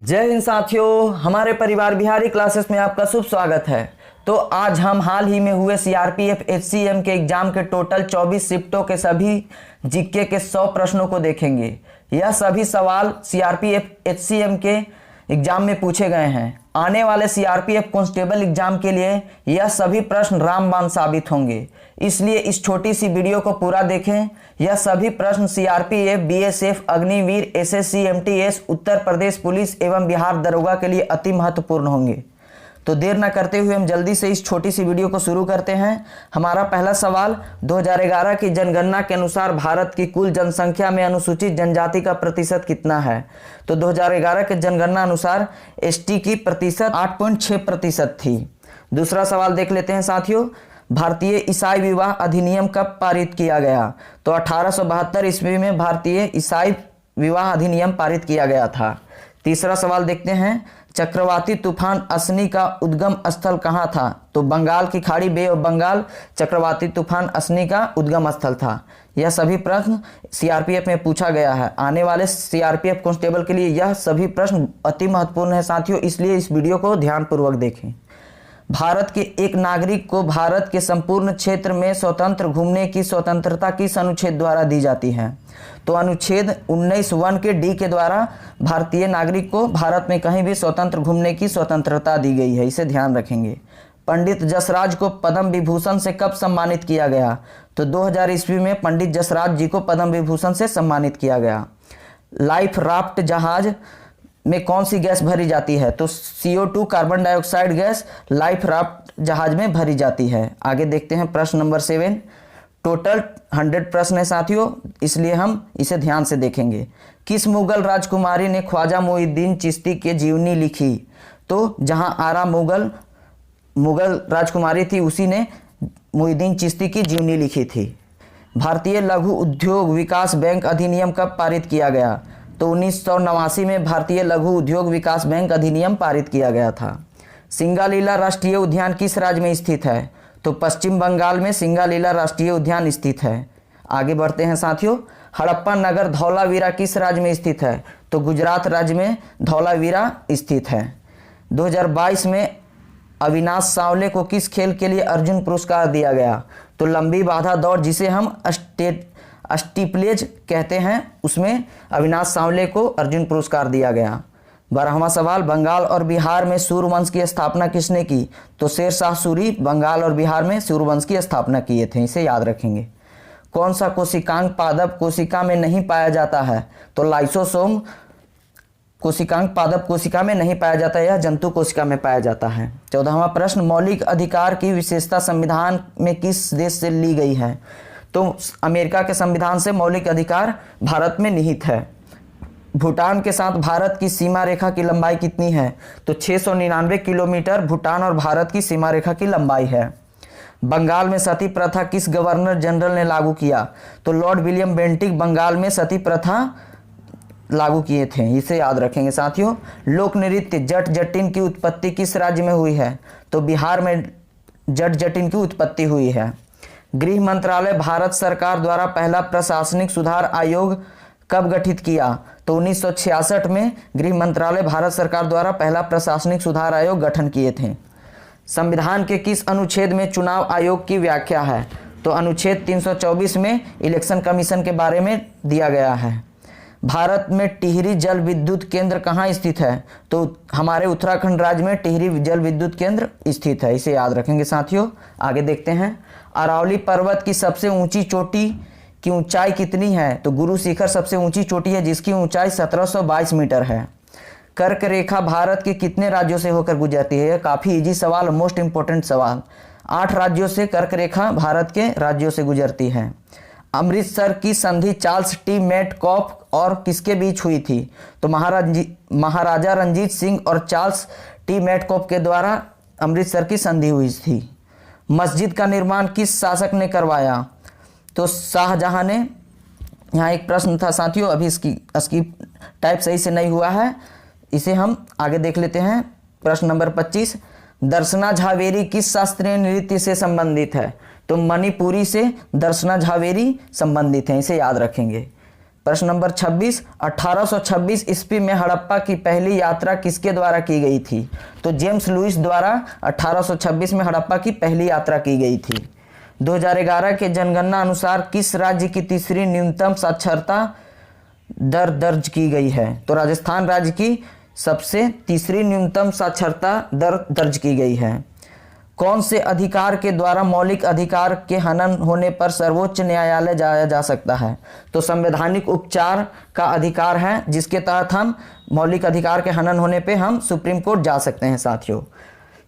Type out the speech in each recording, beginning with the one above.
जय हिंद साथियों, हमारे परिवार बिहारी क्लासेस में आपका शुभ स्वागत है। तो आज हम हाल ही में हुए सीआरपीएफ एचसीएम के एग्जाम के टोटल 24 शिफ्टों के सभी जीके के 100 प्रश्नों को देखेंगे। यह सभी सवाल सीआरपीएफ एचसीएम के एग्जाम में पूछे गए हैं। आने वाले सीआरपीएफ कांस्टेबल एग्जाम के लिए यह सभी प्रश्न रामबाण साबित होंगे, इसलिए इस छोटी सी वीडियो को पूरा देखें। यह सभी प्रश्न CRPF, BSF, Agniveer, SSC, MTS, Uttar Pradesh police एवं बिहार दरोगा के लिए अति महत्वपूर्ण होंगे। तो देर न करते हुए हम जल्दी से इस छोटी सी वीडियो को शुरू करते हैं। हमारा पहला सवाल, 2011 की जनगणना के अनुसार भारत की कुल जनसंख्या में अनुसूचित जनजाति का प्रतिशत कितना है? तो 2011 के जनगणना अनुसार एसटी की प्रतिशत 8.6% थी। दूसरा सवाल देख लेते हैं साथियों, भारतीय ईसाई विवाह अधिनियम कब पारित किया गया? तो 1872 ईस्वी में भारतीय ईसाई विवाह अधिनियम पारित किया गया था। तीसरा सवाल देखते हैं, चक्रवाती तूफान असनी का उद्गम स्थल कहाँ था? तो बंगाल की खाड़ी, बे ऑफ बंगाल चक्रवाती तूफान असनी का उद्गम स्थल था। यह सभी प्रश्न सीआरपीएफ में पूछा गया है। आने वाले सीआरपीएफ कांस्टेबल के लिए यह सभी प्रश्न अति महत्वपूर्ण है साथियों, इसलिए इस वीडियो को ध्यानपूर्वक देखें। भारत के एक नागरिक को भारत के संपूर्ण क्षेत्र में स्वतंत्र घूमने की स्वतंत्रता किस अनुच्छेद द्वारा दी जाती है? तो अनुच्छेद 19(1) के डी के द्वारा भारतीय नागरिक को भारत में कहीं भी स्वतंत्र घूमने की स्वतंत्रता दी गई है, इसे ध्यान रखेंगे। पंडित जसराज को पद्म विभूषण से कब सम्मानित किया गया? तो 2000 ईस्वी में पंडित जसराज जी को पद्म विभूषण से सम्मानित किया गया। लाइफ राफ्ट जहाज में कौन सी गैस भरी जाती है? तो CO2 carbon dioxide gas life raft जहाज में भरी जाती है। आगे देखते हैं प्रश्न नंबर 7। टोटल 100 प्रश्न है साथियों, इसलिए हम इसे ध्यान से देखेंगे। किस मुगल राजकुमारी ने ख्वाजा मोइनुद्दीन चिश्ती की जीवनी लिखी? तो जहां आरा मुगल राजकुमारी थी, उसी ने मोइनुद्दीन चिश्ती की जीवनी लिखी थी। भारतीय लघु उद्योग विकास बैंक अधिनियम कब पारित किया गया? तो 1989 में भारतीय लघु उद्योग विकास बैंक अधिनियम पारित किया गया था। सिंगालीला राष्ट्रीय उद्यान किस राज्य में स्थित है? तो पश्चिम बंगाल में सिंगालीला राष्ट्रीय उद्यान स्थित है। आगे बढ़ते हैं साथियों, हड़प्पा नगर धौलावीरा किस राज्य में स्थित है? तो गुजरात राज्य में धौलावीरा स्थित है। 2022 में अविनाश सांवले को किस खेल के लिए अर्जुन पुरस्कार दिया गया? तो लंबी बाधा दौड़, जिसे हम स्टीपलेज कहते हैं, उसमें अविनाश सांवले को अर्जुन पुरस्कार दिया गया। 12वां सवाल, बंगाल और बिहार में सूर्यवंश की स्थापना किसने की? तो शेरशाह सूरी बंगाल और बिहार में सूर्यवंश की स्थापना किए थे, इसे याद रखेंगे। कौन सा कोशिकांग पादप कोशिका में नहीं पाया जाता है? तो लाइसोसोम कोशिकांग पादप कोशिका में नहीं पाया जाता है, यह जंतु कोशिका में पाया जाता है। 14वां प्रश्न, मौलिक अधिकार की विशेषता संविधान में किस देश से ली गई है? तो अमेरिका के संविधान से मौलिक अधिकार भारत में निहित है। भूटान के साथ भारत की सीमा रेखा की लंबाई कितनी है? तो 699 किलोमीटर भूटान और भारत की सीमा रेखा की लंबाई है। बंगाल में सती प्रथा किस गवर्नर जनरल ने लागू किया? तो लॉर्ड विलियम बेंटिक बंगाल में सती प्रथा लागू किए थे, इसे याद रखेंगे साथियों। लोक नृत्य जट जटिन की उत्पत्ति किस राज्य में हुई है? तो बिहार में जट जटिन की उत्पत्ति हुई है। गृह मंत्रालय भारत सरकार द्वारा पहला प्रशासनिक सुधार आयोग कब गठित किया? तो 1966 में गृह मंत्रालय भारत सरकार द्वारा पहला प्रशासनिक सुधार आयोग गठन किए थे। संविधान के किस अनुच्छेद में चुनाव आयोग की व्याख्या है? तो अनुच्छेद 324 में इलेक्शन कमीशन के बारे में दिया गया है। भारत में टिहरी जल विद्युत केंद्र कहाँ स्थित है? तो हमारे उत्तराखंड राज्य में टिहरी जल विद्युत केंद्र स्थित है, इसे याद रखेंगे साथियों। आगे देखते हैं, अरावली पर्वत की सबसे ऊंची चोटी की ऊंचाई कितनी है? तो गुरु शिखर सबसे ऊंची चोटी है, जिसकी ऊंचाई 1722 मीटर है। कर्क रेखा भारत के कितने राज्यों से होकर गुजरती है? काफी इजी सवाल, मोस्ट इंपोर्टेंट सवाल। 8 राज्यों से कर्क रेखा भारत के राज्यों से गुजरती है। अमृतसर की संधि चार्ल्स टी मेटकॉफ और किसके बीच हुई थी? तो महाराजा रंजीत सिंह और चार्ल्स टी मेटकॉफ के द्वारा अमृतसर की संधि हुई थी। मस्जिद का निर्माण किस शासक ने करवाया? तो शाहजहां ने। यहाँ एक प्रश्न था साथियों, अभी इसकी टाइप सही से नहीं हुआ है, इसे हम आगे देख लेते हैं। प्रश्न नंबर 25, दर्शना झावेरी किस शास्त्रीय नृत्य से संबंधित है? तो मणिपुरी से दर्शना झावेरी संबंधित है, इसे याद रखेंगे। प्रश्न नंबर 26, 1826 ईस्वी में हड़प्पा की पहली यात्रा किसके द्वारा की गई थी? तो जेम्स लुइस द्वारा 1826 में हड़प्पा की पहली यात्रा की गई थी। 2011 के जनगणना अनुसार किस राज्य की तीसरी न्यूनतम साक्षरता दर दर्ज की गई है? तो राजस्थान राज्य की सबसे तीसरी न्यूनतम साक्षरता दर दर्ज की गई है। कौन से अधिकार के द्वारा मौलिक अधिकार के हनन होने पर सर्वोच्च न्यायालय जाया जा सकता है? तो संवैधानिक उपचार का अधिकार है, जिसके तहत हम मौलिक अधिकार के हनन होने पे हम सुप्रीम कोर्ट जा सकते हैं।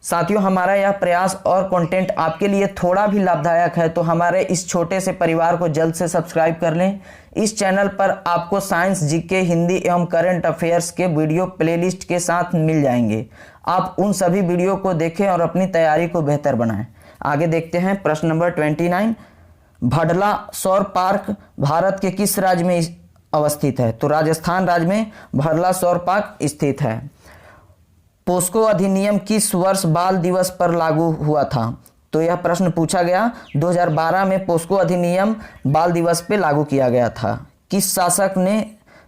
साथियों हमारा यह प्रयास और कंटेंट आपके लिए थोड़ा भी लाभदायक है तो हमारे इस छोटे से परिवार को जल्द से सब्सक्राइब कर लें। इस चैनल पर आपको साइंस, जीके, हिंदी एवं करंट अफेयर्स के वीडियो प्लेलिस्ट के साथ मिल जाएंगे। आप उन सभी वीडियो को देखें और अपनी तैयारी को बेहतर बनाएं। आगे देखते हैं प्रश्न नंबर 29, भडला सौर पार्क भारत के किस राज्य में अवस्थित है? तो राजस्थान राज्य में भडला सौर पार्क स्थित है। पोस्को अधिनियम किस वर्ष बाल दिवस पर लागू हुआ था? तो यह प्रश्न पूछा गया 2012 में पोस्को अधिनियम बाल दिवस पे लागू किया गया था। किस शासक ने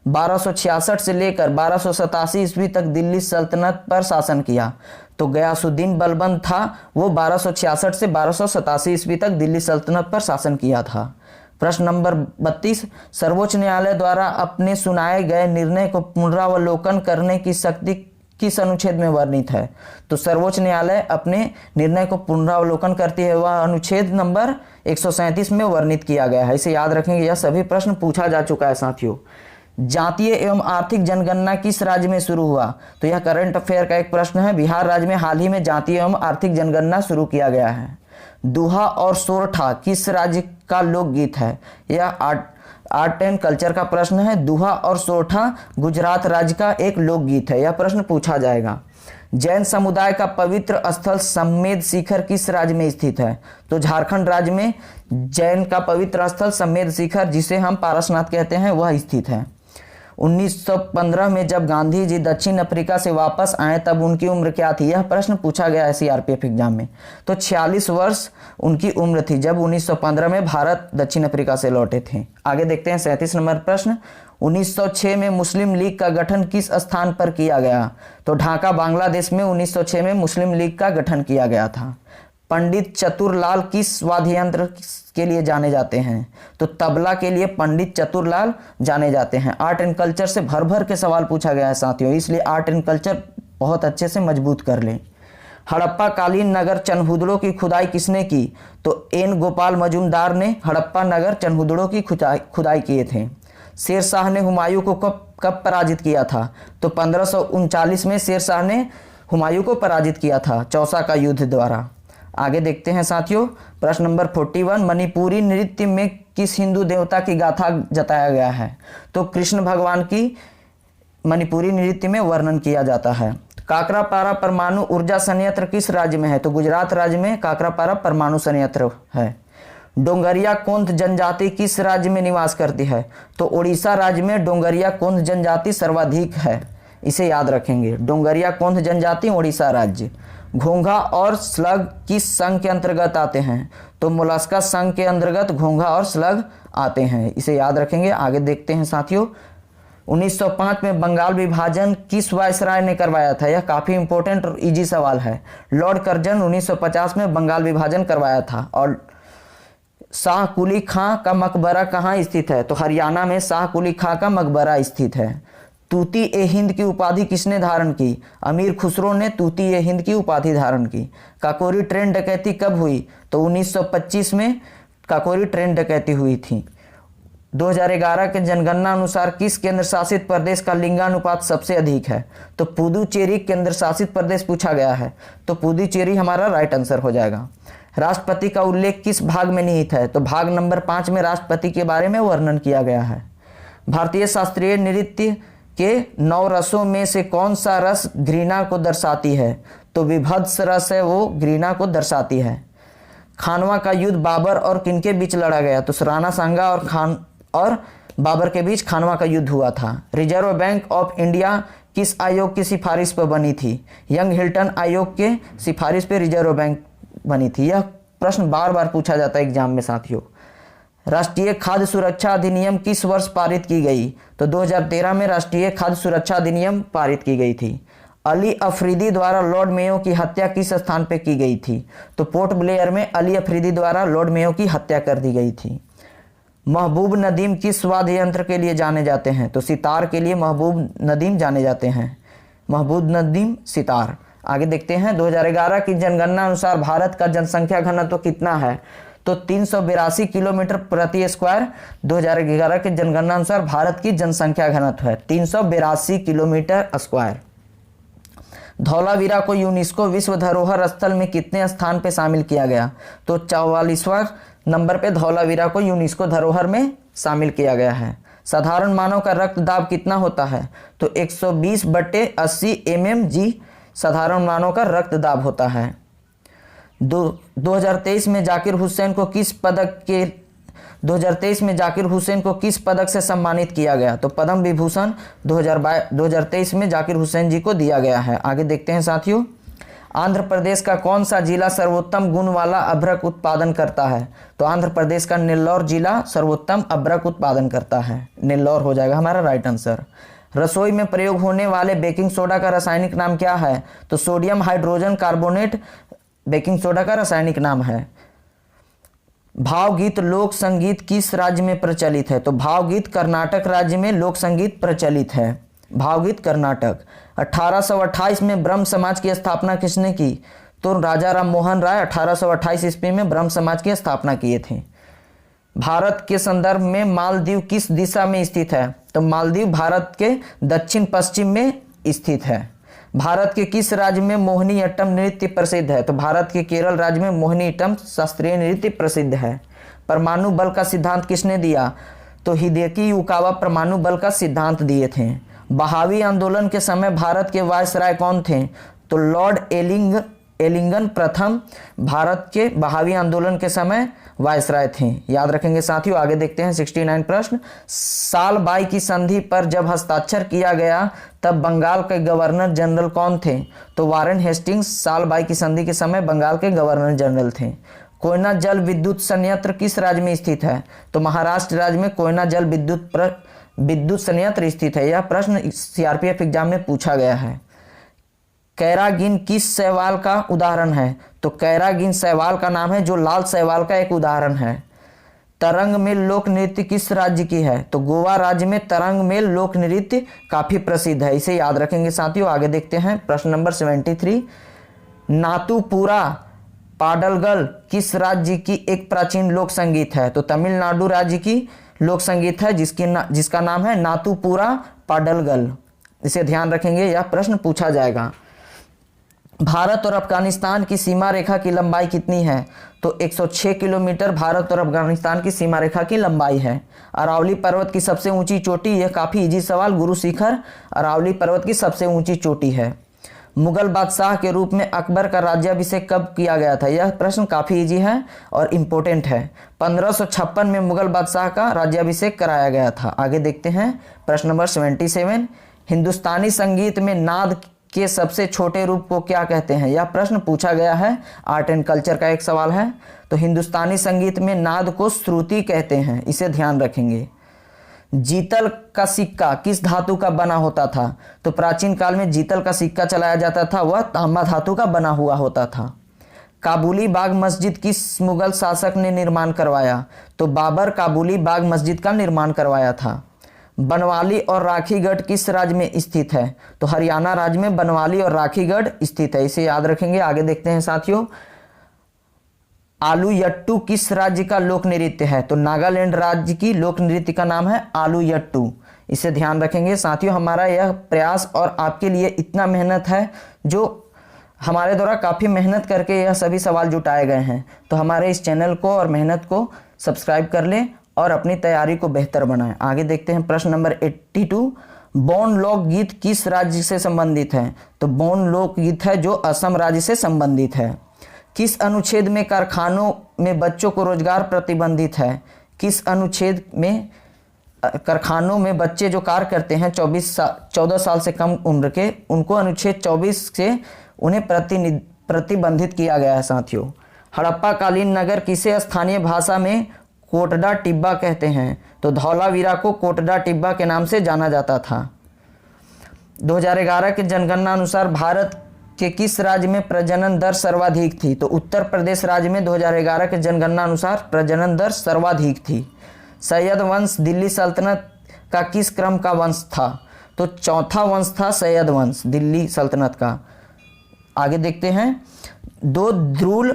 1266 से लेकर 1287 ईस्वी तक दिल्ली सल्तनत पर शासन किया? तो गयासुद्दीन बलबन था, वो 1266 से 1287 ईस्वी तक दिल्ली सल्तनत पर शासन किया था। प्रश्न नंबर 32, सर्वोच्च न्यायालय द्वारा अपने सुनाए गए निर्णय को पुनरावलोकन करने की शक्ति किस अनुच्छेद में वर्णित है? तो सर्वोच्च न्यायालय अपने निर्णय को पुनरावलोकन करती है, वह अनुच्छेद नंबर 137 में वर्णित किया गया है। इसे याद रखेंगे, यह सभी प्रश्न पूछा जा चुका है। साथियों, जातीय एवं आर्थिक जनगणना किस राज्य में शुरू हुआ? तो यह करंट अफेयर का एक प्रश्न है। बिहार राज्य में हाल ही में जातीय एवं आर्थिक जनगणना शुरू किया गया है। दुहा और सोरठा किस राज्य का लोकगीत है? यह आर्ट एंड कल्चर का प्रश्न है। दुहा और सोरठा गुजरात राज्य का एक लोकगीत है। यह प्रश्न पूछा जाएगा। जैन समुदाय का पवित्र स्थल सम्मेद शिखर किस राज्य में स्थित है? तो झारखंड राज्य में जैन का पवित्र स्थल सम्मेद शिखर, जिसे हम पारसनाथ कहते हैं, वह स्थित है। 1915 में जब गांधी जी दक्षिण अफ्रीका से वापस आए तब उनकी उम्र क्या थी? यह प्रश्न पूछा गया है सीआरपीएफ एग्जाम में। तो 46 वर्ष उनकी उम्र थी जब 1915 में भारत दक्षिण अफ्रीका से लौटे थे। आगे देखते हैं 37 नंबर प्रश्न, 1906 में मुस्लिम लीग का गठन किस स्थान पर किया गया? तो ढाका बांग्लादेश में 1906 में मुस्लिम लीग का गठन किया गया था। पंडित चतुरलाल किस वाद्य यंत्र के लिए जाने जाते हैं? तो तबला के लिए पंडित चतुरलाल जाने जाते हैं। आर्ट एंड कल्चर से भर भर के सवाल पूछा गया है साथियों, इसलिए आर्ट एंड कल्चर बहुत अच्छे से मजबूत कर लें। हड़प्पा कालीन नगर चनहुदड़ो की खुदाई किसने की? तो एन गोपाल मजूमदार ने हड़प्पा नगर चनहुदड़ो की खुदाई किए थे। शेर शाह ने हुमायूं को कब पराजित किया था? तो 1539 में शेर शाह ने हुमायूं को पराजित किया था चौसा का युद्ध द्वारा। आगे देखते हैं साथियों, प्रश्न नंबर 41, मणिपुरी नृत्य में किस हिंदू देवता की गाथा जताया गया है? तो कृष्ण भगवान की मणिपुरी नृत्य में वर्णन किया जाता है। काकरापारा परमाणु ऊर्जा संयंत्र किस राज्य में है? तो गुजरात राज्य में काकरापारा परमाणु संयंत्र है। डोंगरिया कोंद जनजाति किस राज्य में निवास करती है? तो उड़ीसा राज्य में डोंगरिया कोंद जनजाति सर्वाधिक है। इसे याद रखेंगे, डोंगरिया कोंद जनजाति उड़ीसा राज्य। घोंघा और स्लग किस संघ के अंतर्गत आते हैं? तो मोलस्का संघ के अंतर्गत घोंघा और स्लग आते हैं। इसे याद रखेंगे। आगे देखते हैं साथियों, 1905 में बंगाल विभाजन किस वायसराय ने करवाया था? यह काफी इंपॉर्टेंट और इजी सवाल है। लॉर्ड कर्जन 1950 में बंगाल विभाजन करवाया था। और शाह कुली खां का मकबरा कहाँ स्थित है? तो हरियाणा में शाह कुली खां का मकबरा स्थित है। तूती ए हिंद की उपाधि किसने धारण की? अमीर खुसरो ने तूती ए हिंद की उपाधि धारण की। काकोरी ट्रेन डकैती कब हुई? तो 1925 में काकोरी ट्रेन डकैती हुई थी। 2011 के जनगणना अनुसार किस केंद्र शासित प्रदेश का लिंगानुपात सबसे अधिक है? तो पुदुचेरी केंद्र शासित प्रदेश पूछा गया है, तो पुदुचेरी हमारा राइट आंसर हो जाएगा। राष्ट्रपति का उल्लेख किस भाग में निहित है? तो भाग नंबर 5 में राष्ट्रपति के बारे में वर्णन किया गया है। भारतीय शास्त्रीय नृत्य के 9 रसों में से कौन सा रस घृणा को दर्शाती है? तो विभत्स रस है, वो घृणा को दर्शाती है। खानवा का युद्ध बाबर और किनके बीच लड़ा गया? तो राणा सांगा और बाबर के बीच खानवा का युद्ध हुआ था। रिजर्व बैंक ऑफ इंडिया किस आयोग की सिफारिश पर बनी थी? यंग हिल्टन आयोग के सिफारिश पर रिजर्व बैंक बनी थी। यह प्रश्न बार बार पूछा जाता है एग्जाम में साथियों। राष्ट्रीय खाद्य सुरक्षा अधिनियम किस वर्ष पारित की गई? तो 2013 में राष्ट्रीय खाद्य सुरक्षा अधिनियम पारित की गई थी। अली अफरीदी द्वारा लॉर्ड मेयो की हत्या किस स्थान पर की गई थी? तो पोर्ट ब्लेयर में अली अफरीदी द्वारा लॉर्ड मेयो की हत्या कर दी गई थी। महबूब नदीम किस वाद्य यंत्र के लिए जाने जाते हैं? तो सितार के लिए महबूब नदीम जाने जाते हैं। महबूब नदीम सितार। आगे देखते हैं 2011 की जनगणना अनुसार भारत का जनसंख्या घनत्व कितना है? तो 382 किलोमीटर प्रति स्क्वायर 2011 की जनगणना अनुसार भारत की जनसंख्या घनत्व है 382 किलोमीटर स्क्वायर। धौलावीरा को यूनेस्को विश्व धरोहर स्थल में कितने स्थान पे शामिल किया गया? तो 44वां नंबर पे धौलावीरा को यूनेस्को धरोहर में शामिल किया गया है। साधारण मानव का रक्तदाब कितना होता है? तो 120/80 mmg साधारण मानव का रक्तदाब होता है। 2023 में जाकिर हुसैन को किस पदक से सम्मानित किया गया? तो पद्म विभूषण 2023 में जाकिर हुसैन जी को दिया गया है। आगे देखते हैं साथियों, आंध्र प्रदेश का कौन सा जिला सर्वोत्तम गुण वाला अभ्रक उत्पादन करता है? तो आंध्र प्रदेश का नेल्लौर जिला सर्वोत्तम अभ्रक उत्पादन करता है। नेल्लौर हो जाएगा हमारा राइट आंसर। रसोई में प्रयोग होने वाले बेकिंग सोडा का रासायनिक नाम क्या है? तो sodium hydrogen carbonate baking soda का रासायनिक नाम है। भावगीत लोक संगीत किस राज्य में प्रचलित है? तो भावगीत कर्नाटक राज्य में लोक संगीत प्रचलित है। भावगीत कर्नाटक। 1828 में ब्रह्म समाज की स्थापना किसने की? तो राजा राम मोहन राय 1828 ईस्वी में ब्रह्म समाज की स्थापना किए थे। भारत के संदर्भ में मालदीव किस दिशा में स्थित है? तो मालदीव भारत के दक्षिण पश्चिम में स्थित है। भारत के किस राज्य में मोहिनीअट्टम नृत्य प्रसिद्ध है? तो भारत के केरल राज्य में मोहिनीअट्टम शास्त्रीय नृत्य प्रसिद्ध है। परमाणु बल का सिद्धांत किसने दिया? तो हिदेकी युकावा परमाणु बल का सिद्धांत दिए थे। बहावी आंदोलन के समय भारत के वायसराय कौन थे? तो लॉर्ड एलिंगन प्रथम भारत के बहावी आंदोलन के समय वायसराय थे। याद रखेंगे साथियों। आगे देखते हैं 69 प्रश्न। साल बाई की संधि पर जब हस्ताक्षर किया गया तब बंगाल के गवर्नर जनरल कौन थे? तो वारेन हेस्टिंग्स साल बाई की संधि के समय बंगाल के गवर्नर जनरल थे। कोयना जल विद्युत संयंत्र किस राज्य में स्थित है? तो महाराष्ट्र राज्य में कोयना जल विद्युत संयंत्र स्थित है। यह प्रश्न सीआरपीएफ एग्जाम में पूछा गया है। कैरागिन किस शैवाल का उदाहरण है? तो कैरागिन शैवाल का नाम है जो लाल शैवाल का एक उदाहरण है। तरंग मेल लोक नृत्य किस राज्य की है? तो गोवा राज्य में तरंग मेल लोक नृत्य काफी प्रसिद्ध है। इसे याद रखेंगे साथियों। आगे देखते हैं प्रश्न नंबर 73। नातुपुरा पाडलगल किस राज्य की एक प्राचीन लोक संगीत है? तो तमिलनाडु राज्य की लोक संगीत है जिसका नाम है नातुपुरा पाडलगल। इसे ध्यान रखेंगे, यह प्रश्न पूछा जाएगा। भारत और अफगानिस्तान की सीमा रेखा की लंबाई कितनी है? तो 106 किलोमीटर भारत और अफगानिस्तान की सीमा रेखा की लंबाई है। अरावली पर्वत की सबसे ऊंची चोटी, यह काफी इजी सवाल, गुरु शिखर अरावली पर्वत की सबसे ऊंची चोटी है। मुगल बादशाह के रूप में अकबर का राज्याभिषेक कब किया गया था? यह प्रश्न काफी इजी है और इम्पोर्टेंट है। 1556 में मुगल बादशाह का राज्याभिषेक कराया गया था। आगे देखते हैं प्रश्न नंबर 77। हिंदुस्तानी संगीत में नाद के सबसे छोटे रूप को क्या कहते हैं? यह प्रश्न पूछा गया है, आर्ट एंड कल्चर का एक सवाल है। तो हिंदुस्तानी संगीत में नाद को श्रुति कहते हैं, इसे ध्यान रखेंगे। जीतल का सिक्का किस धातु का बना होता था? तो प्राचीन काल में जीतल का सिक्का चलाया जाता था, वह तांबा धातु का बना हुआ होता था। काबुली बाग मस्जिद किस मुगल शासक ने निर्माण करवाया? तो बाबर काबुली बाग मस्जिद का निर्माण करवाया था। बनवाली और राखीगढ़ किस राज्य में स्थित है? तो हरियाणा राज्य में बनवाली और राखीगढ़ स्थित है, इसे याद रखेंगे। आगे देखते हैं साथियों। आलू यट्टू किस राज्य का लोक नृत्य है? तो नागालैंड राज्य की लोक नृत्य का नाम है आलू यट्टू, इसे ध्यान रखेंगे साथियों। हमारा यह प्रयास और आपके लिए इतना मेहनत है, जो हमारे द्वारा काफ़ी मेहनत करके यह सभी सवाल जुटाए गए हैं। तो हमारे इस चैनल को और मेहनत को सब्सक्राइब कर लें और अपनी तैयारी को बेहतर बनाएं। आगे देखते हैं प्रश्न नंबर 82। बौन लोकगीत किस राज्य से संबंधित है? तो बौन लोकगीत है जो असम राज्य से संबंधित है। किस अनुच्छेद में कारखानों में बच्चों को रोजगार प्रतिबंधित है? किस अनुच्छेद में कारखानों में बच्चे जो कार्य करते हैं 14 साल से कम उम्र के, उनको अनुच्छेद 24 से उन्हें प्रतिबंधित किया गया है साथियों। हड़प्पा कालीन नगर किसे स्थानीय भाषा में कोटडा टिब्बा कहते हैं? तो धौलावीरा को कोटडा टिब्बा के नाम से जाना जाता था। 2011 के जनगणना अनुसार भारत के किस राज्य में प्रजनन दर सर्वाधिक थी? तो उत्तर प्रदेश राज्य में 2011 के जनगणना अनुसार प्रजनन दर सर्वाधिक थी। सैयद वंश दिल्ली सल्तनत का किस क्रम का वंश था? तो चौथा वंश था सैयद वंश दिल्ली सल्तनत का। आगे देखते हैं, दो ध्रुल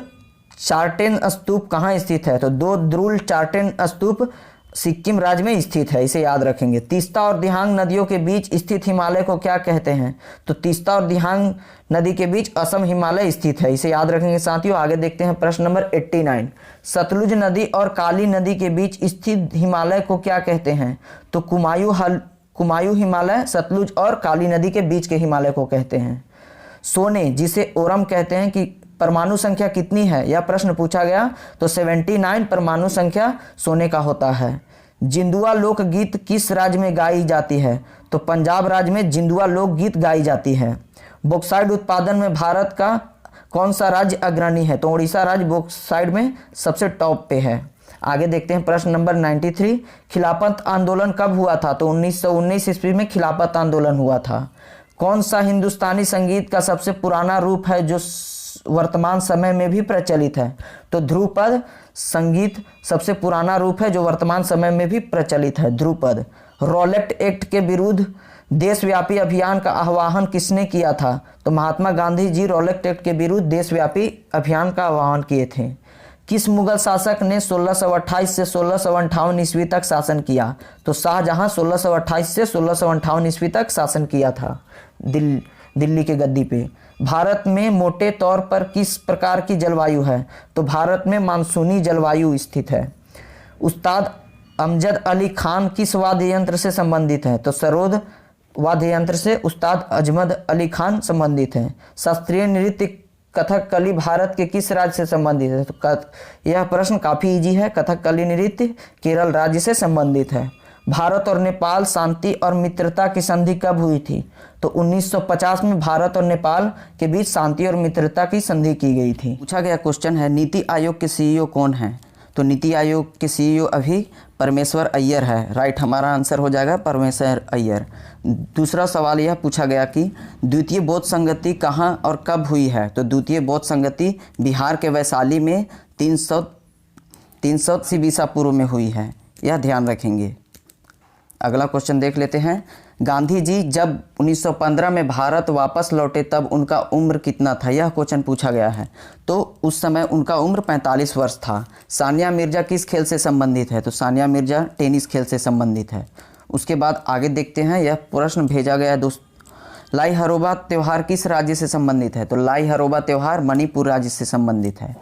चार्टेन स्तूप कहाँ स्थित है? तो दो ध्रुल चार्टेन स्तूप सिक्किम राज्य में स्थित है, इसे याद रखेंगे। तीस्ता और दिहांग नदियों के बीच स्थित हिमालय को क्या कहते हैं? तो तीस्ता और दिहांग नदी के बीच असम हिमालय स्थित है, इसे याद रखेंगे साथियों। आगे देखते हैं प्रश्न नंबर 89। सतलुज नदी और काली नदी के बीच स्थित हिमालय को क्या कहते हैं? तो कुमायूं हिमालय सतलुज और काली नदी के बीच के हिमालय को कहते हैं। सोने जिसे ओरम कहते हैं कि परमाणु संख्या कितनी है, यह प्रश्न पूछा गया। तो 79 परमाणु संख्या सोने का होता है। जिंदुआ लोकगीत किस राज्य में गाई जाती है? तो पंजाब राज्य में जिंदुआ लोकगीत गाई जाती है। बॉक्साइट उत्पादन में भारत का कौन सा राज्य अग्रणी है? तो उड़ीसा राज्य बॉक्साइट में सबसे टॉप पे है। आगे देखते हैं प्रश्न नंबर 93। खिलाफत आंदोलन कब हुआ था? तो 1919 ईस्वी में खिलाफत आंदोलन हुआ था। कौन सा हिंदुस्तानी संगीत का सबसे पुराना रूप है जो वर्तमान समय में भी प्रचलित है? तो ध्रुपद संगीत सबसे पुराना रूप है जो वर्तमान समय में भी प्रचलित है, ध्रुपद। रॉलेट एक्ट के विरुद्ध देशव्यापी अभियान का आह्वान किसने किया था? तो महात्मा गांधी जी रॉलेट एक्ट के विरुद्ध देशव्यापी अभियान का आह्वान किए थे। किस मुगल शासक ने 1628 से 1658 ईस्वी तक शासन किया? तो शाहजहां 1628 से 1658 ईस्वी तक शासन किया था दिल्ली के गद्दी पे। भारत में मोटे तौर पर किस प्रकार की जलवायु है? तो भारत में मानसूनी जलवायु स्थित है। उस्ताद अमजद अली खान किस वाद्य यंत्र से संबंधित है? तो सरोद वाद्य यंत्र से उस्ताद अजमद अली खान संबंधित हैं। शास्त्रीय नृत्य कथकली भारत के किस राज्य से संबंधित है? तो यह प्रश्न काफ़ी इजी है। कथकली नृत्य केरल राज्य से संबंधित है। भारत और नेपाल शांति और मित्रता की संधि कब हुई थी? तो 1950 में भारत और नेपाल के बीच शांति और मित्रता की संधि की गई थी। पूछा गया क्वेश्चन है, नीति आयोग के सीईओ कौन है? तो नीति आयोग के सीईओ अभी परमेश्वर अय्यर है। राइट, हमारा आंसर हो जाएगा परमेश्वर अय्यर। दूसरा सवाल यह पूछा गया कि द्वितीय बौद्ध संगति कहाँ और कब हुई है? तो द्वितीय बौद्ध संगति बिहार के वैशाली में 300 ईसा पूर्व में हुई है, यह ध्यान रखेंगे। अगला क्वेश्चन देख लेते हैं। गांधी जी जब 1915 में भारत वापस लौटे तब उनका उम्र कितना था? यह क्वेश्चन पूछा गया है। तो उस समय उनका उम्र 45 वर्ष था। सानिया मिर्जा किस खेल से संबंधित है? तो सानिया मिर्जा टेनिस खेल से संबंधित है। उसके बाद आगे देखते हैं, यह प्रश्न भेजा गया दोस्त, लाई हरोबा त्यौहार किस राज्य से संबंधित है? तो लाई हरोबा त्यौहार मणिपुर राज्य से संबंधित है।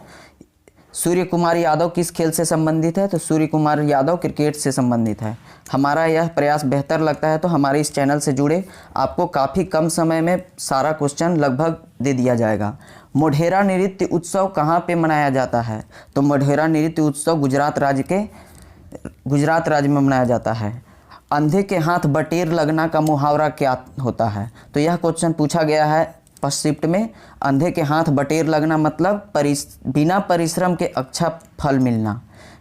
सूर्य कुमार यादव किस खेल से संबंधित है? तो सूर्य कुमार यादव क्रिकेट से संबंधित है। हमारा यह प्रयास बेहतर लगता है तो हमारे इस चैनल से जुड़े, आपको काफ़ी कम समय में सारा क्वेश्चन लगभग दे दिया जाएगा। मोढेरा नृत्य उत्सव कहाँ पे मनाया जाता है? तो मोढेरा नृत्य उत्सव गुजरात राज्य में मनाया जाता है। अंधे के हाथ बटेर लगना का मुहावरा क्या होता है? तो यह क्वेश्चन पूछा गया है फर्स्ट शिफ्ट में। अंधे के हाथ बटेर लगना मतलब बिना परिश्रम के अच्छा फल मिलना,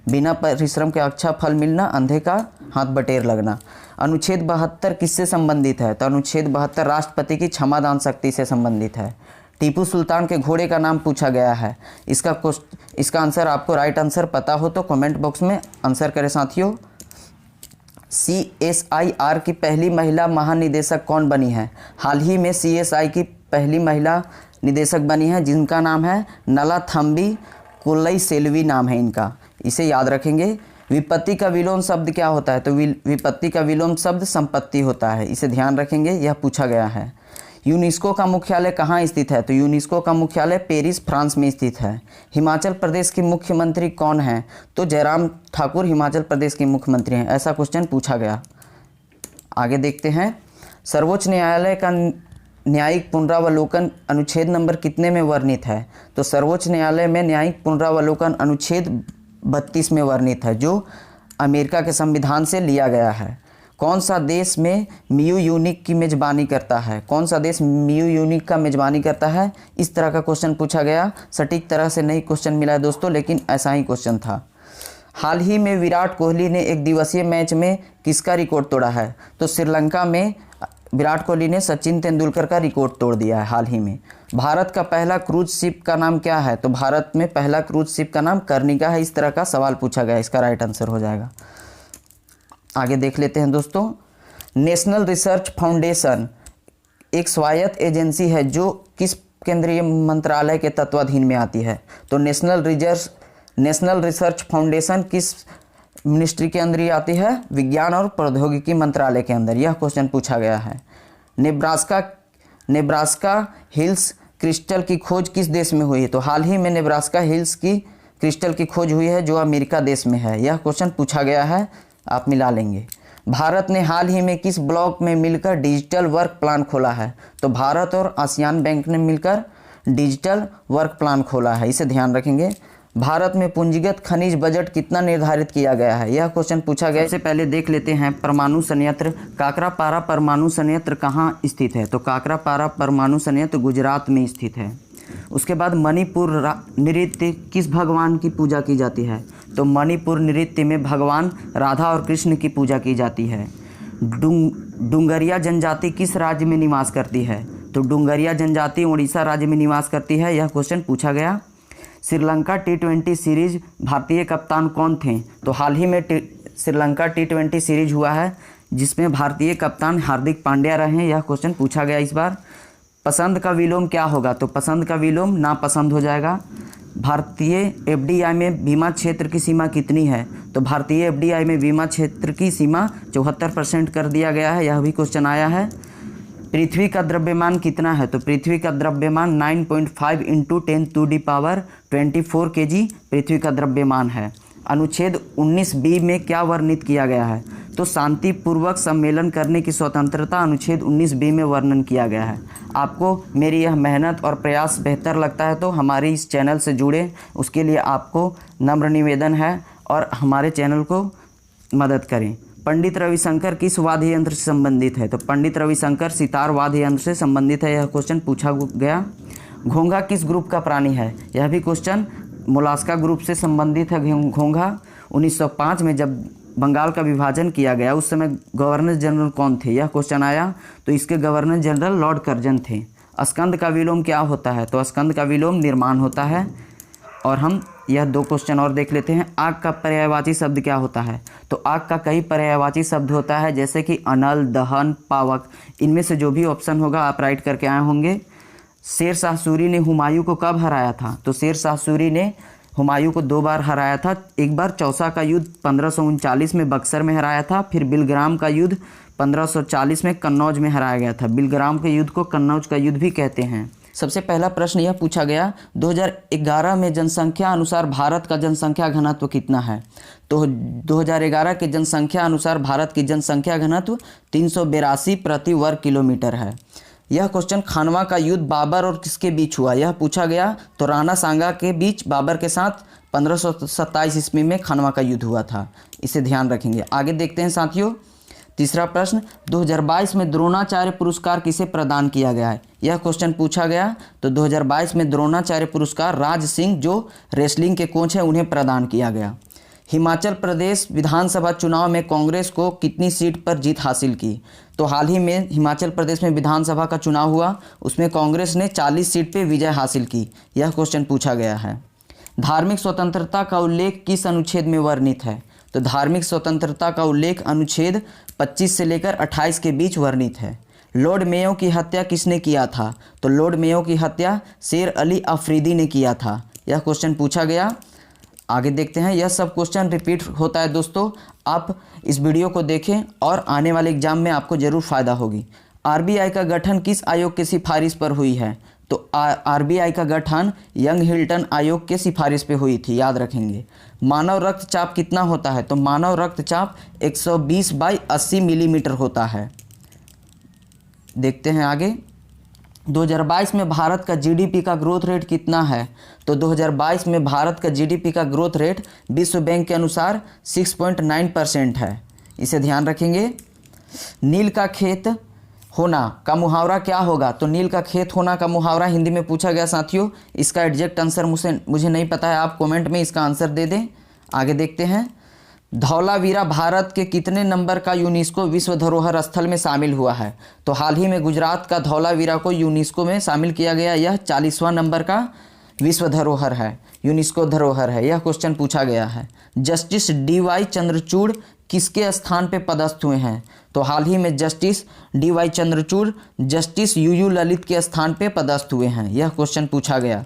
बिना परिश्रम के अच्छा फल मिलना, अंधे का हाथ बटेर लगना। अनुच्छेद 72 किससे संबंधित है? तो अनुच्छेद 72 राष्ट्रपति की क्षमादान शक्ति से संबंधित है। टीपू सुल्तान के घोड़े का नाम पूछा गया है। इसका आंसर आपको राइट आंसर पता हो तो कमेंट बॉक्स में आंसर करें साथियों। CSIR की पहली महिला महानिदेशक कौन बनी है? हाल ही में CSI की पहली महिला निदेशक बनी है जिनका नाम है नलाथम्बी कोल्लई सेल्वी नाम है इनका, इसे याद रखेंगे। विपत्ति का विलोम शब्द क्या होता है? तो विपत्ति का विलोम शब्द संपत्ति होता है, इसे ध्यान रखेंगे, यह पूछा गया है। यूनेस्को का मुख्यालय कहाँ स्थित है? तो यूनेस्को का मुख्यालय पेरिस फ्रांस में स्थित है। हिमाचल प्रदेश के मुख्यमंत्री कौन हैं? तो जयराम ठाकुर हिमाचल प्रदेश के मुख्यमंत्री हैं, ऐसा क्वेश्चन पूछा गया। आगे देखते हैं, सर्वोच्च न्यायालय का न्यायिक पुनरावलोकन अनुच्छेद नंबर कितने में वर्णित है? तो सर्वोच्च न्यायालय में न्यायिक पुनरावलोकन अनुच्छेद 32 में वर्णित है, जो अमेरिका के संविधान से लिया गया है। कौन सा देश में मियू यूनिक की मेज़बानी करता है? कौन सा देश मियू यूनिक का मेज़बानी करता है? इस तरह का क्वेश्चन पूछा गया। सटीक तरह से नहीं क्वेश्चन मिला है दोस्तों, लेकिन ऐसा ही क्वेश्चन था। हाल ही में विराट कोहली ने एक दिवसीय मैच में किसका रिकॉर्ड तोड़ा है? तो श्रीलंका में विराट कोहली ने सचिन तेंदुलकर का रिकॉर्ड तोड़ दिया है हाल ही में। भारत का पहला क्रूज शिप का नाम क्या है? तो भारत में पहला क्रूज शिप का नाम कर्णिका है। इस तरह का सवाल पूछा गया, इसका राइट आंसर हो जाएगा। आगे देख लेते हैं दोस्तों। नेशनल रिसर्च फाउंडेशन एक स्वायत्त एजेंसी है जो किस केंद्रीय मंत्रालय के तत्वाधीन में आती है? तो नेशनल रिसर्च फाउंडेशन किस मिनिस्ट्री के अंदर ही आती है? विज्ञान और प्रौद्योगिकी मंत्रालय के अंदर। यह क्वेश्चन पूछा गया है। नेब्रास्का हिल्स क्रिस्टल की खोज किस देश में हुई है? तो हाल ही में नेब्रास्का हिल्स की क्रिस्टल की खोज हुई है जो अमेरिका देश में है। यह क्वेश्चन पूछा गया है, आप मिला लेंगे। भारत ने हाल ही में किस ब्लॉक में मिलकर डिजिटल वर्क प्लान खोला है? तो भारत और आसियान बैंक ने मिलकर डिजिटल वर्क प्लान खोला है, इसे ध्यान रखेंगे। भारत में पूंजीगत खनिज बजट कितना निर्धारित किया गया है? यह क्वेश्चन पूछा गया। सबसे पहले देख लेते हैं परमाणु संयंत्र। काकरापारा परमाणु संयंत्र कहाँ स्थित है? तो काकरापारा परमाणु संयंत्र गुजरात में स्थित है। उसके बाद मणिपुर नृत्य किस भगवान की पूजा की जाती है? तो मणिपुर नृत्य में भगवान राधा और कृष्ण की पूजा की जाती है। डुंगरिया जनजाति किस राज्य में निवास करती है? तो डुंगरिया जनजाति उड़ीसा राज्य में निवास करती है। यह क्वेश्चन पूछा गया। श्रीलंका T20 सीरीज भारतीय कप्तान कौन थे? तो हाल ही में श्रीलंका T20 सीरीज हुआ है जिसमें भारतीय कप्तान हार्दिक पांड्या रहे हैं। यह क्वेश्चन पूछा गया इस बार। पसंद का विलोम क्या होगा? तो पसंद का विलोम नापसंद हो जाएगा। भारतीय FDI में बीमा क्षेत्र की सीमा कितनी है? तो भारतीय FDI में बीमा क्षेत्र की सीमा 74% कर दिया गया है। यह भी क्वेश्चन आया है। पृथ्वी का द्रव्यमान कितना है? तो पृथ्वी का द्रव्यमान 9.5 × 10⁻24 kg पृथ्वी का द्रव्यमान है। अनुच्छेद 19B में क्या वर्णित किया गया है? तो शांतिपूर्वक सम्मेलन करने की स्वतंत्रता अनुच्छेद 19B में वर्णन किया गया है। आपको मेरी यह मेहनत और प्रयास बेहतर लगता है तो हमारे इस चैनल से जुड़े, उसके लिए आपको नम्र निवेदन है और हमारे चैनल को मदद करें। पंडित रविशंकर किस वाद्य यंत्र से संबंधित है? तो पंडित रविशंकर सितार वाद्य यंत्र से संबंधित है। यह क्वेश्चन पूछा गया। घोंघा किस ग्रुप का प्राणी है? यह भी क्वेश्चन मोलास्का ग्रुप से संबंधित है। घोंघा 1905 में जब बंगाल का विभाजन किया गया उस समय गवर्नर जनरल कौन थे? यह क्वेश्चन आया तो इसके गवर्नर जनरल लॉर्ड कर्जन थे। स्कंद का विलोम क्या होता है? तो स्कंद का विलोम निर्माण होता है। और हम यह 2 क्वेश्चन और देख लेते हैं। आग का पर्यायवाची शब्द क्या होता है? तो आग का कई पर्यायवाची शब्द होता है जैसे कि अनल, दहन, पावक। इनमें से जो भी ऑप्शन होगा आप राइट करके आए होंगे। शेर शाह सूरी ने हुमायूं को कब हराया था? तो शेर शाह सूरी ने हुमायूं को 2 बार हराया था। एक बार चौसा का युद्ध 1539 में बक्सर में हराया था, फिर बिलग्राम का युद्ध 1540 में कन्नौज में हराया गया था। बिलग्राम के युद्ध को कन्नौज का युद्ध भी कहते हैं। सबसे पहला प्रश्न यह पूछा गया 2011 में जनसंख्या अनुसार भारत का जनसंख्या घनत्व कितना है? तो 2011 के जनसंख्या अनुसार भारत की जनसंख्या घनत्व 382 प्रति वर्ग किलोमीटर है। यह क्वेश्चन खानवा का युद्ध बाबर और किसके बीच हुआ? यह पूछा गया। तो राणा सांगा के बीच बाबर के साथ 1527 ईस्वी में खानवा का युद्ध हुआ था, इसे ध्यान रखेंगे। आगे देखते हैं साथियों। तीसरा प्रश्न 2022 में द्रोणाचार्य पुरस्कार किसे प्रदान किया गया है? यह क्वेश्चन पूछा गया। तो 2022 में द्रोणाचार्य पुरस्कार राज सिंह जो रेसलिंग के कोच हैं उन्हें प्रदान किया गया। हिमाचल प्रदेश विधानसभा चुनाव में कांग्रेस को कितनी सीट पर जीत हासिल की? तो हाल ही में हिमाचल प्रदेश में विधानसभा का चुनाव हुआ, उसमें कांग्रेस ने 40 सीट पर विजय हासिल की। यह क्वेश्चन पूछा गया है। धार्मिक स्वतंत्रता का उल्लेख किस अनुच्छेद में वर्णित है? तो धार्मिक स्वतंत्रता का उल्लेख अनुच्छेद 25 से लेकर 28 के बीच वर्णित है। लॉर्ड मेयो की हत्या किसने किया था? तो लॉर्ड मेयो की हत्या शेर अली अफरीदी ने किया था। यह क्वेश्चन पूछा गया। आगे देखते हैं। यह सब क्वेश्चन रिपीट होता है दोस्तों, आप इस वीडियो को देखें और आने वाले एग्जाम में आपको ज़रूर फ़ायदा होगी। आरबीआई का गठन किस आयोग की सिफारिश पर हुई है? तो आरबीआई का गठन यंग हिल्टन आयोग के सिफारिश पे हुई थी, याद रखेंगे। मानव रक्तचाप कितना होता है? तो मानव रक्तचाप 120/80 मिलीमीटर होता है। देखते हैं आगे। 2022 में भारत का जीडीपी का ग्रोथ रेट कितना है? तो 2022 में भारत का जीडीपी का ग्रोथ रेट विश्व बैंक के अनुसार 6.9% है, इसे ध्यान रखेंगे। नील का खेत होना का मुहावरा क्या होगा? तो नील का खेत होना का मुहावरा हिंदी में पूछा गया साथियों। इसका एग्जैक्ट आंसर मुझे नहीं पता है, आप कमेंट में इसका आंसर दे दें। आगे देखते हैं, धौलावीरा भारत के कितने नंबर का यूनेस्को विश्व धरोहर स्थल में शामिल हुआ है? तो हाल ही में गुजरात का धौलावीरा को यूनेस्को में शामिल किया गया। यह 40वां नंबर का विश्व धरोहर है, यूनेस्को धरोहर है। यह क्वेश्चन पूछा गया है। जस्टिस DY चंद्रचूड़ किसके स्थान पे पदस्थ हुए हैं? तो हाल ही में justice DY Chandrachud justice UU Lalit के स्थान पे पदस्थ हुए हैं। यह क्वेश्चन पूछा गया।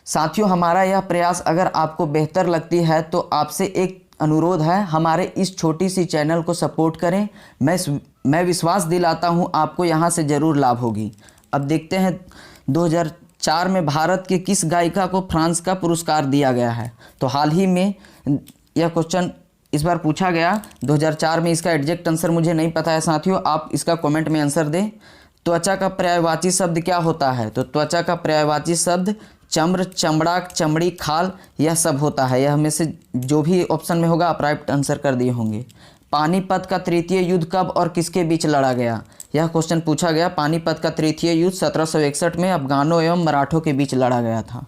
साथियों, हमारा यह प्रयास अगर आपको बेहतर लगती है तो आपसे एक अनुरोध है, हमारे इस छोटी सी चैनल को सपोर्ट करें। मैं विश्वास दिलाता हूं आपको यहां से ज़रूर लाभ होगी। अब देखते हैं 2004 में भारत के किस गायिका को फ्रांस का पुरस्कार दिया गया है? तो हाल ही में यह क्वेश्चन इस बार पूछा गया 2004 में। इसका एग्जैक्ट आंसर मुझे नहीं पता है साथियों, आप इसका कमेंट में आंसर दें। त्वचा का पर्यायवाची शब्द क्या होता है? तो त्वचा का पर्यायवाची शब्द चम्र, चमड़ा, चमड़ी, खाल यह सब होता है। यह में से जो भी ऑप्शन में होगा आप राइट आंसर कर दिए होंगे। पानीपत का तृतीय युद्ध कब और किसके बीच लड़ा गया? यह क्वेश्चन पूछा गया। पानीपत का तृतीय युद्ध 1761 में अफगानों एवं मराठों के बीच लड़ा गया था।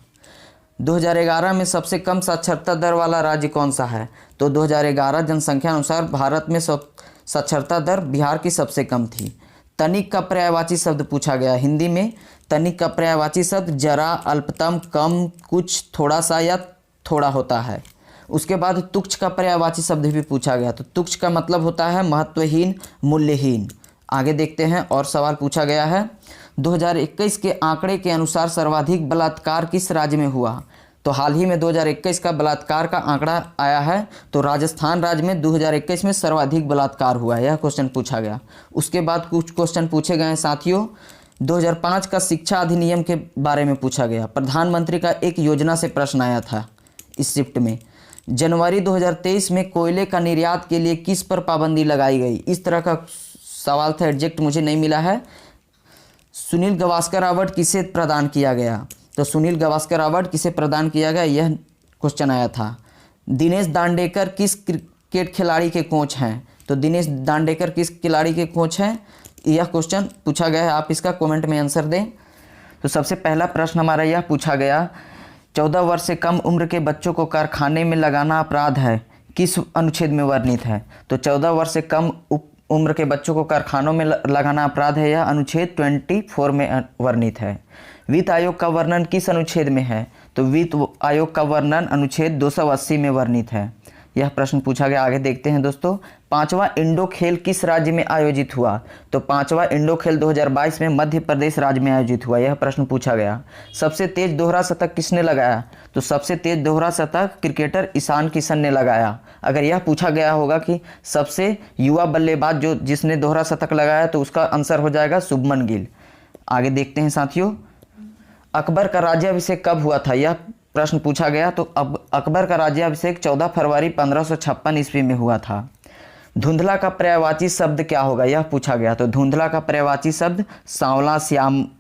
2011 में सबसे कम साक्षरता दर वाला राज्य कौन सा है? तो 2011 जनसंख्या अनुसार भारत में साक्षरता दर बिहार की सबसे कम थी। तनिक का पर्यायवाची शब्द पूछा गया। हिंदी में तनिक का पर्यायवाची शब्द जरा, अल्पतम, कम, कुछ, थोड़ा सा या थोड़ा होता है। उसके बाद तुच्छ का पर्यायवाची शब्द भी पूछा गया। तो तुच्छ का मतलब होता है महत्वहीन, मूल्यहीन। आगे देखते हैं और सवाल पूछा गया है 2021 के आंकड़े के अनुसार सर्वाधिक बलात्कार किस राज्य में हुआ? तो हाल ही में 2021 का बलात्कार का आंकड़ा आया है। तो राजस्थान राज्य में 2021 में सर्वाधिक बलात्कार हुआ है। यह क्वेश्चन पूछा गया। उसके बाद कुछ क्वेश्चन पूछे गए हैं साथियों। 2005 का शिक्षा अधिनियम के बारे में पूछा गया। प्रधानमंत्री का एक योजना से प्रश्न आया था इस शिफ्ट में। जनवरी 2023 में कोयले का निर्यात के लिए किस पर पाबंदी लगाई गई? इस तरह का सवाल था, एग्जैक्ट मुझे नहीं मिला है। सुनील गावस्कर अवार्ड किसे प्रदान किया गया? तो सुनील गावस्कर अवार्ड किसे प्रदान किया गया, यह क्वेश्चन आया था। दिनेश दांडेकर किस क्रिकेट खिलाड़ी के कोच हैं? तो दिनेश दांडेकर किस खिलाड़ी के कोच हैं, यह क्वेश्चन पूछा गया है। आप इसका कमेंट में आंसर दें। तो सबसे पहला प्रश्न हमारा यह पूछा गया, 14 वर्ष से कम उम्र के बच्चों को कारखाने में लगाना अपराध है, किस अनुच्छेद में वर्णित है? तो 14 वर्ष से कम उम्र के बच्चों को कारखानों में लगाना अपराध है, यह अनुच्छेद 24 में वर्णित है। वित्त आयोग का वर्णन किस अनुच्छेद में है? तो वित्त आयोग का वर्णन अनुच्छेद 280 में वर्णित है। यह प्रश्न पूछा गया। आगे देखते हैं दोस्तों, 5वां इंडो खेल किस राज्य में आयोजित हुआ? तो 5वां इंडो खेल 2022 में मध्य प्रदेश राज्य में आयोजित हुआ। यह प्रश्न पूछा गया। सबसे तेज दोहरा शतक किसने लगाया? तो सबसे तेज दोहरा शतक क्रिकेटर ईशान किशन ने लगाया। अगर यह पूछा गया होगा कि सबसे युवा बल्लेबाज जिसने दोहरा शतक लगाया, तो उसका आंसर हो जाएगा शुभमन गिल। आगे देखते हैं साथियों, अकबर का राज्याभिषेक कब हुआ था? यह प्रश्न पूछा गया। तो अब अकबर का राज्याभिषेक 14 फरवरी 1556 ईस्वी में हुआ था। धुंधला का पर्यायवाची शब्द क्या होगा, यह पूछा गया। तो धुंधला का पर्यायवाची शब्द सांवला,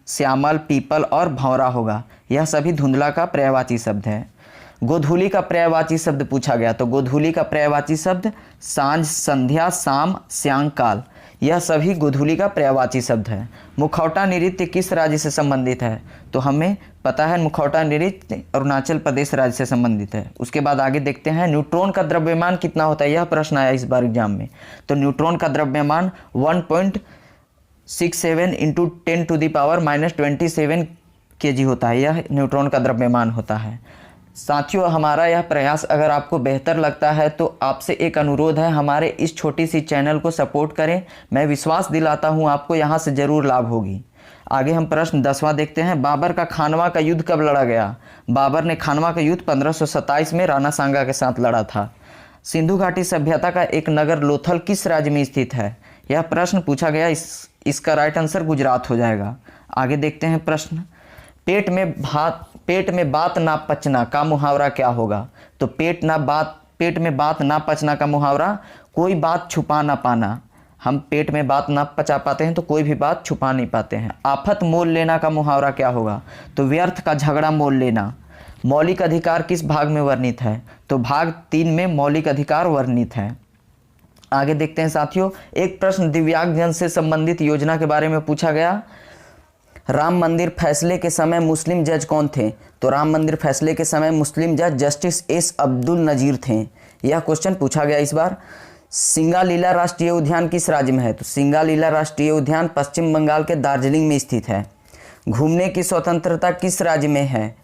श्यामल, पीपल और भंवरा होगा। यह सभी धुंधला का पर्यायवाची शब्द है। गोधूली का पर्यायवाची शब्द पूछा गया। तो गोधूली का पर्यायवाची शब्द सांझ, संध्या, शाम, सायंकाल, यह सभी गोधूली का पर्यायवाची शब्द है। मुखौटा नृत्य किस राज्य से संबंधित है? तो हमें पता है मुखौटा नृत्य अरुणाचल प्रदेश राज्य से संबंधित है। उसके बाद आगे देखते हैं, न्यूट्रॉन का द्रव्यमान कितना होता है? यह प्रश्न आया इस बार एग्जाम में। तो न्यूट्रॉन का द्रव्यमान 1.67 × 10⁻⁻27 kg होता है। यह न्यूट्रॉन का द्रव्यमान होता है। साथियों, हमारा यह प्रयास अगर आपको बेहतर लगता है तो आपसे एक अनुरोध है, हमारे इस छोटी सी चैनल को सपोर्ट करें। मैं विश्वास दिलाता हूं आपको यहां से ज़रूर लाभ होगी। आगे हम प्रश्न 10वां देखते हैं, बाबर का खानवा का युद्ध कब लड़ा गया? बाबर ने खानवा का युद्ध 1527 में राणा सांगा के साथ लड़ा था। सिंधु घाटी सभ्यता का एक नगर लोथल किस राज्य में स्थित है? यह प्रश्न पूछा गया। इसका राइट आंसर गुजरात हो जाएगा। आगे देखते हैं प्रश्न, पेट में बात ना पचना का मुहावरा क्या होगा? तो पेट में बात ना पचना का मुहावरा, कोई बात छुपा ना पाना। हम पेट में बात ना पचा पाते हैं तो कोई भी बात छुपा नहीं पाते हैं। आफत मोल लेना का मुहावरा क्या होगा? तो व्यर्थ का झगड़ा मोल लेना। मौलिक अधिकार किस भाग में वर्णित है? तो भाग 3 में मौलिक अधिकार वर्णित है। आगे देखते हैं साथियों, एक प्रश्न दिव्यांगजन से संबंधित योजना के बारे में पूछा गया। राम मंदिर फैसले के समय मुस्लिम जज कौन थे? तो राम मंदिर फैसले के समय मुस्लिम जज जस्टिस एस अब्दुल नजीर थे। यह क्वेश्चन पूछा गया इस बार। सिंगालीला राष्ट्रीय उद्यान किस राज्य में है? तो सिंगालीला राष्ट्रीय उद्यान पश्चिम बंगाल के दार्जिलिंग में स्थित है। घूमने की स्वतंत्रता किस राज्य में है?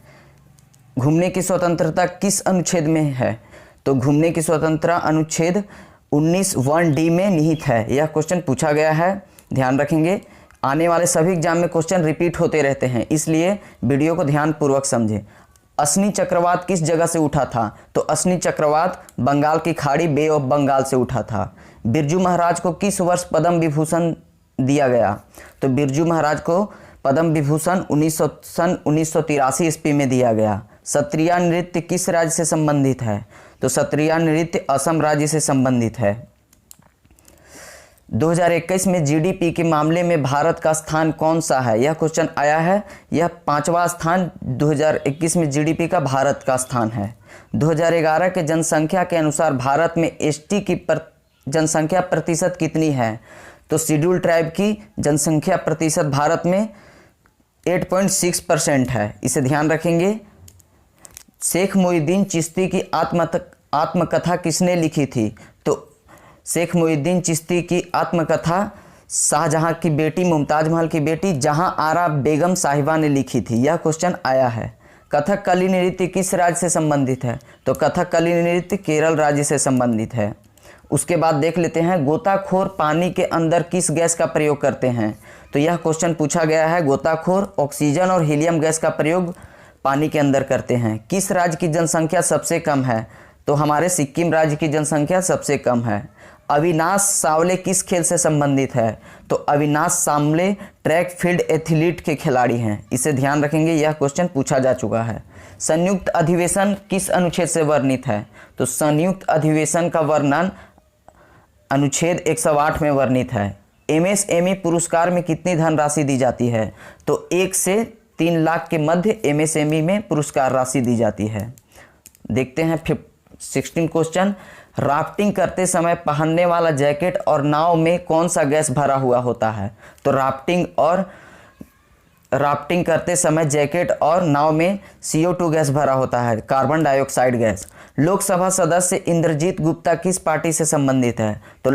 घूमने की स्वतंत्रता किस अनुच्छेद में है? तो घूमने की स्वतंत्रता अनुच्छेद 19(1)D में निहित है। यह क्वेश्चन पूछा गया है, ध्यान रखेंगे। आने वाले सभी एग्जाम में क्वेश्चन रिपीट होते रहते हैं, इसलिए वीडियो को ध्यानपूर्वक समझें। असनी चक्रवात किस जगह से उठा था? तो असनी चक्रवात बंगाल की खाड़ी, बे ऑफ बंगाल से उठा था। बिरजू महाराज को किस वर्ष पद्म विभूषण दिया गया? तो बिरजू महाराज को पद्म विभूषण 1983 ईस्वी में दिया गया। सत्रिया नृत्य किस राज्य से संबंधित है? तो सत्रिया नृत्य असम राज्य से संबंधित है। 2021 में जीडीपी के मामले में भारत का स्थान कौन सा है? यह क्वेश्चन आया है। यह 5वां स्थान 2021 में जीडीपी का भारत का स्थान है। 2011 के जनसंख्या के अनुसार भारत में एसटी की जनसंख्या प्रतिशत कितनी है? तो शेड्यूल ट्राइब की जनसंख्या प्रतिशत भारत में 8.6% है। इसे ध्यान रखेंगे। शेख मोइनुद्दीन चिश्ती की आत्मकथा किसने लिखी थी? तो शेख मोइनुद्दीन चिश्ती की आत्मकथा शाहजहां की बेटी मुमताज महल की बेटी जहां आरा बेगम साहिबा ने लिखी थी। यह क्वेश्चन आया है। कथकली नृत्य किस राज्य से संबंधित है? तो कथकली नृत्य केरल राज्य से संबंधित है। उसके बाद देख लेते हैं, गोताखोर पानी के अंदर किस गैस का प्रयोग करते हैं? तो यह क्वेश्चन पूछा गया है। गोताखोर ऑक्सीजन और हीलियम गैस का प्रयोग पानी के अंदर करते हैं। किस राज्य की जनसंख्या सबसे कम है? तो हमारे सिक्किम राज्य की जनसंख्या सबसे कम है। अविनाश सावले किस खेल से संबंधित है? तो अविनाश सावले ट्रैक फील्ड एथलीट के खिलाड़ी हैं। इसे ध्यान रखेंगे, यह क्वेश्चन पूछा जा चुका है। संयुक्त अधिवेशन किस अनुच्छेद से वर्णित है? तो संयुक्त अधिवेशन का वर्णन अनुच्छेद 108 में वर्णित है। एमएसएमई पुरस्कार में कितनी धनराशि दी जाती है? तो 1 से 3 लाख के मध्य एमएसएमई में पुरस्कार राशि दी जाती है। देखते हैं 16 क्वेश्चन। राफ्टिंग करते समय पहनने वाला जैकेट और नाव में कौन सा गैस भरा हुआ होता है? तो राफ्टिंग करते समय जैकेट और नाव में CO2 गैस भरा होता है, कार्बन डाइऑक्साइड गैस। लोकसभा सदस्य इंद्रजीत गुप्ता किस पार्टी से संबंधित है? तो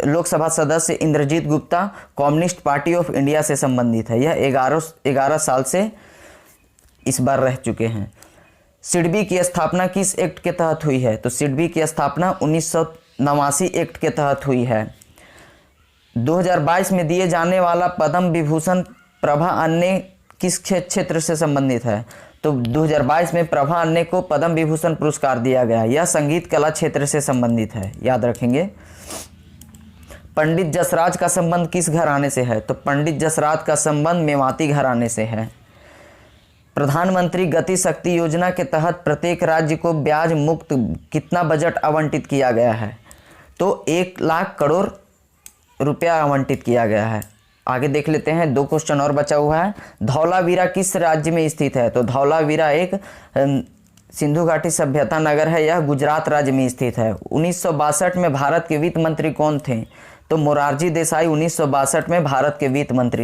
लोकसभा सदस्य Indrajit Gupta communist party of India से संबंधित है। यह 11 साल से इस बार रह चुके हैं। सिडबी की स्थापना किस एक्ट के तहत हुई है? तो सिडबी की स्थापना 1989 एक्ट के तहत हुई है। 2022 में दिए जाने वाला पद्म विभूषण प्रभा अन्ने किस क्षेत्र से संबंधित है? तो 2022 में प्रभा अन्ने को पद्म विभूषण पुरस्कार दिया गया। यह संगीत कला क्षेत्र से संबंधित है, याद रखेंगे। पंडित जसराज का संबंध किस घराने से है? तो पंडित जसराज का संबंध मेवाती घराने से है। प्रधानमंत्री गति शक्ति योजना के तहत प्रत्येक राज्य को ब्याज मुक्त कितना बजट आवंटित किया गया है? तो 1 लाख करोड़ रुपया आवंटित किया गया है। आगे देख लेते हैं, 2 क्वेश्चन और बचा हुआ है। धौलावीरा किस राज्य में स्थित है? तो धौलावीरा एक सिंधु घाटी सभ्यता नगर है। यह गुजरात राज्य में स्थित है। 1962 में भारत के वित्त मंत्री कौन थे? तो मोरारजी देसाई 1962 में भारत के वित्त मंत्री